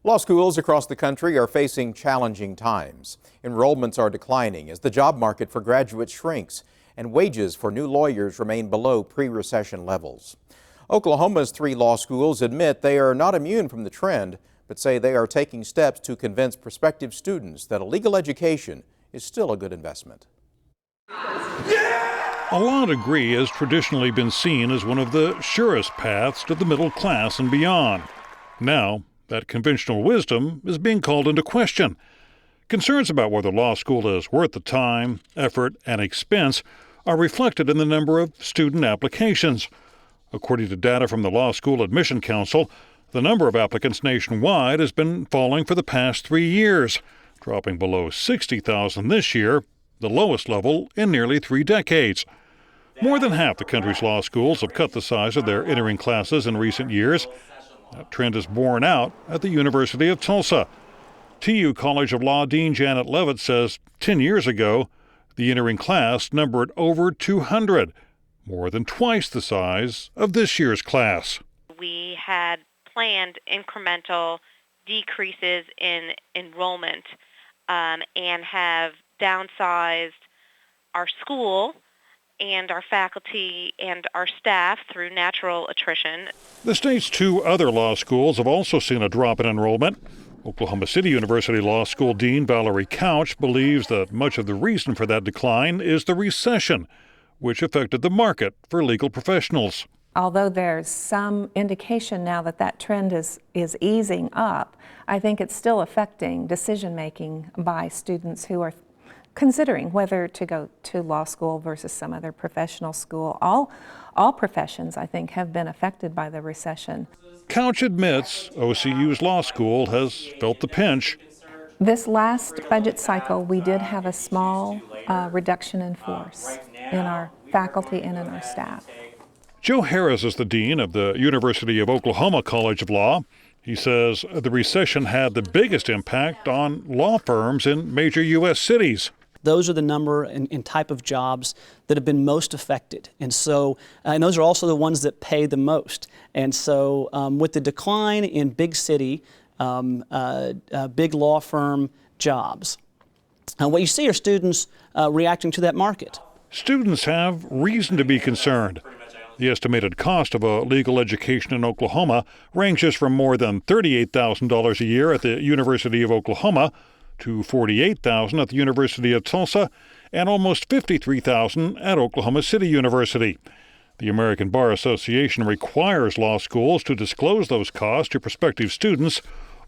Law schools across the country are facing challenging times. Enrollments are declining as the job market for graduates shrinks, and wages for new lawyers remain below pre-recession levels. Oklahoma's 3 law schools admit they are not immune from the trend, but say they are taking steps to convince prospective students that a legal education is still a good investment. A law degree has traditionally been seen as one of the surest paths to the middle class and beyond. Now, that conventional wisdom is being called into question. Concerns about whether law school is worth the time, effort, and expense are reflected in the number of student applications. According to data from the Law School Admission Council, the number of applicants nationwide has been falling for the past 3 years, dropping below 60,000 this year, the lowest level in nearly 3 decades. More than half the country's law schools have cut the size of their entering classes in recent years. That trend is borne out at the University of Tulsa. TU College of Law Dean Janet Levitt says 10 years ago, the entering class numbered over 200, more than twice the size of this year's class. We had planned incremental decreases in enrollment and have downsized our school and our faculty and our staff through natural attrition. The state's 2 other law schools have also seen a drop in enrollment. Oklahoma City University Law School Dean Valerie Couch believes that much of the reason for that decline is the recession, which affected the market for legal professionals. Although there's some indication now that that trend is easing up, I think it's still affecting decision-making by students who are considering whether to go to law school versus some other professional school. All professions, I think, have been affected by the recession. Couch admits OCU's law school has felt the pinch. This last budget cycle, we did have a small reduction in force in our faculty and in our staff. Joe Harris is the dean of the University of Oklahoma College of Law. He says the recession had the biggest impact on law firms in major U.S. cities. Those are the number and type of jobs that have been most affected. And so, and those are also the ones that pay the most. And so with the decline in big city, big law firm jobs, what you see are students reacting to that market. Students have reason to be concerned. The estimated cost of a legal education in Oklahoma ranges from more than $38,000 a year at the University of Oklahoma to $48,000 at the University of Tulsa and almost $53,000 at Oklahoma City University. The American Bar Association requires law schools to disclose those costs to prospective students,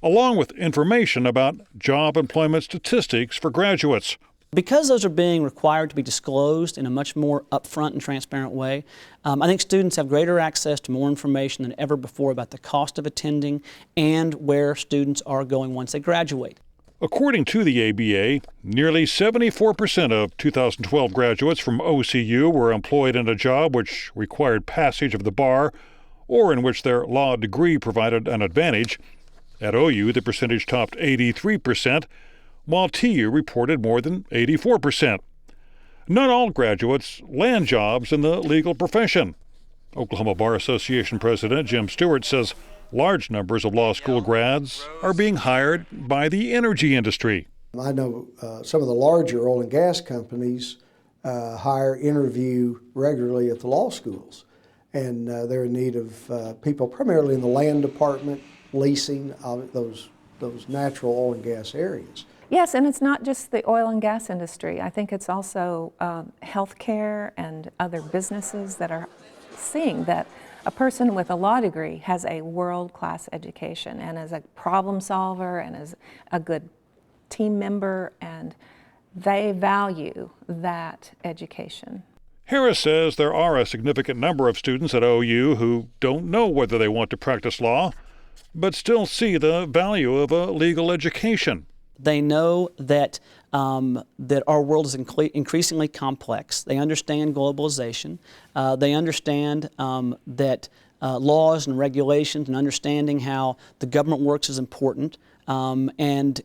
along with information about job employment statistics for graduates. Because those are being required to be disclosed in a much more upfront and transparent way, I think students have greater access to more information than ever before about the cost of attending and where students are going once they graduate. According to the ABA, nearly 74% of 2012 graduates from OCU were employed in a job which required passage of the bar or in which their law degree provided an advantage. At OU, the percentage topped 83%, while TU reported more than 84%. Not all graduates land jobs in the legal profession. Oklahoma Bar Association President Jim Stewart says large numbers of law school grads are being hired by the energy industry. I know some of the larger oil and gas companies interview regularly at the law schools, and they're in need of people primarily in the land department, leasing those natural oil and gas areas. Yes, and it's not just the oil and gas industry. I think it's also healthcare and other businesses that are seeing that a person with a law degree has a world-class education and is a problem solver and is a good team member, and they value that education. Harris says there are a significant number of students at OU who don't know whether they want to practice law, but still see the value of a legal education. They know that that our world is increasingly complex. They understand globalization. They understand that laws and regulations and understanding how the government works is important. And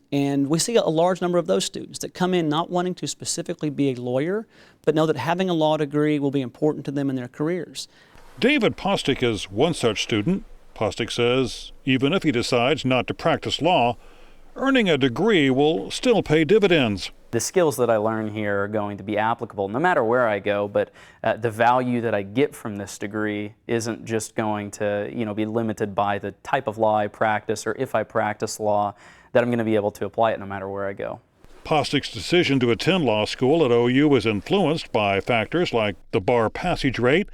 we see a large number of those students that come in not wanting to specifically be a lawyer, but know that having a law degree will be important to them in their careers. David Postic is one such student. Postic says even if he decides not to practice law, earning a degree will still pay dividends. The skills that I learn here are going to be applicable no matter where I go, but the value that I get from this degree isn't just going to, be limited by the type of law I practice, or if I practice law, that I'm going to be able to apply it no matter where I go. Postic's decision to attend law school at OU is influenced by factors like the bar passage rate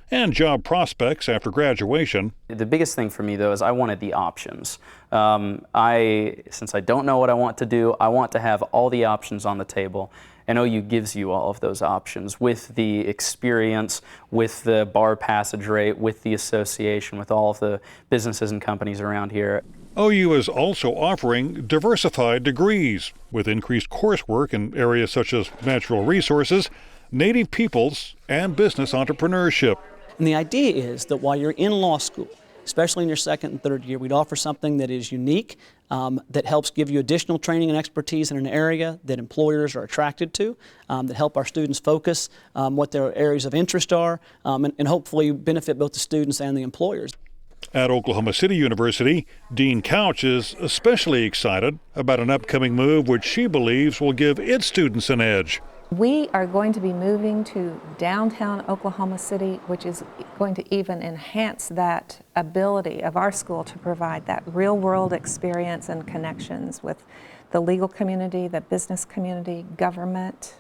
and job prospects after graduation. The biggest thing for me, though, is I wanted the options. Since I don't know what I want to do, I want to have all the options on the table. And OU gives you all of those options with the experience, with the bar passage rate, with the association, with all of the businesses and companies around here. OU is also offering diversified degrees with increased coursework in areas such as natural resources, native peoples, and business entrepreneurship. And the idea is that while you're in law school, especially in your second and third year, we'd offer something that is unique, that helps give you additional training and expertise in an area that employers are attracted to, that help our students focus what their areas of interest are, and hopefully benefit both the students and the employers. At Oklahoma City University, Dean Couch is especially excited about an upcoming move which she believes will give its students an edge. We are going to be moving to downtown Oklahoma City, which is going to even enhance that ability of our school to provide that real-world experience and connections with the legal community, the business community, government.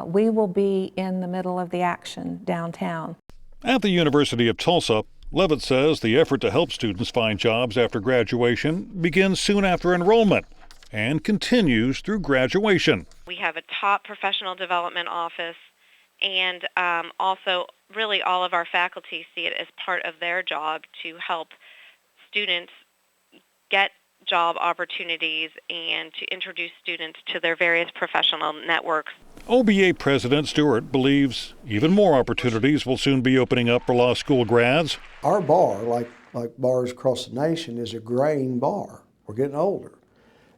We will be in the middle of the action downtown. At the University of Tulsa, Levitt says the effort to help students find jobs after graduation begins soon after enrollment and continues through graduation. We have a top professional development office, and also really all of our faculty see it as part of their job to help students get job opportunities and to introduce students to their various professional networks. OBA President Stewart believes even more opportunities will soon be opening up for law school grads. Our bar, like bars across the nation, is a graying bar. We're getting older.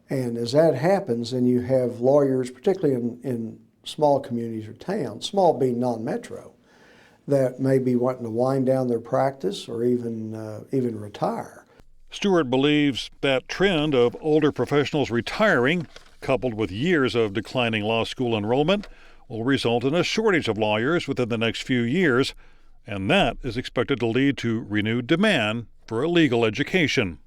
And as that happens, then you have lawyers, particularly in small communities or towns, small being non-metro, that may be wanting to wind down their practice or even retire. Stewart believes that trend of older professionals retiring, coupled with years of declining law school enrollment, will result in a shortage of lawyers within the next few years, and that is expected to lead to renewed demand for a legal education.